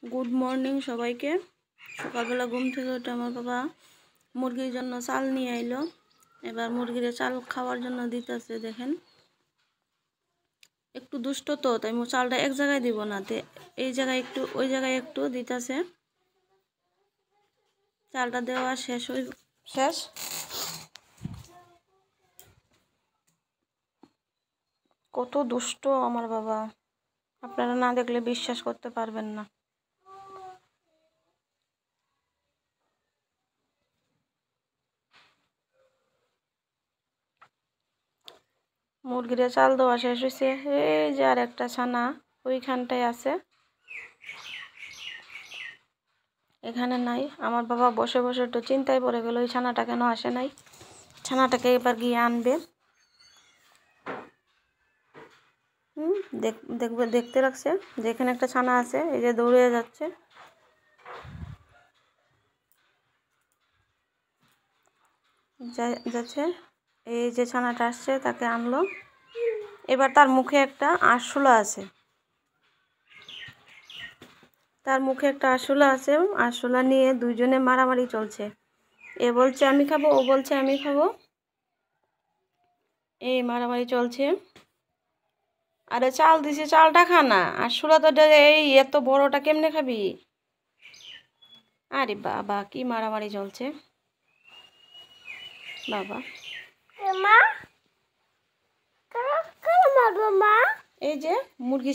Good morning সবাইকে। সকালবেলা ঘুম থেকে উঠে আমার বাবা মুরগির জন্য চাল নিয়ে আইলো। এবার মুরগির চাল খাওয়ার জন্য দিতেছে। দেখেন একটু দুষ্ট তো, তাই চালটা এক জায়গায় দিব না, এই জায়গায় একটু ওই জায়গায় একটু দিতেছে। চালটা দেওয়া শেষ। কত দুষ্ট আমার বাবা, আপনারা না দেখলে বিশ্বাস করতে পারবেন না। মুরগির চাল দেওয়া শেষ হয়েছে। এই যে আর একটা ছানা ওইখানটায় আছে, এখানে নাই। আমার বাবা বসে বসে একটু চিন্তায় পড়ে গেল, ওই ছানাটা কেন আসে নাই। ছানাটাকে এবার গিয়ে আনবে। দেখতে রাখছে যে এখানে একটা ছানা আছে, এই যে দৌড়ে যাচ্ছে। এই যে ছানাটা আসছে তাকে আনলো। এবার তার মুখে একটা আরশোলা আছে, আরশোলা নিয়ে দুইজনে মারামারি চলছে। এ বলছে আমি খাবো, ও বলছে আমি খাবো, এই মারামারি চলছে। আরে চাল দিছে, চালটা খা না, আরশোলা তো এই এত বড়টা কেমনে খাবি। আরে বাবা কি মারামারি চলছে বাবা। এই যে মুরগি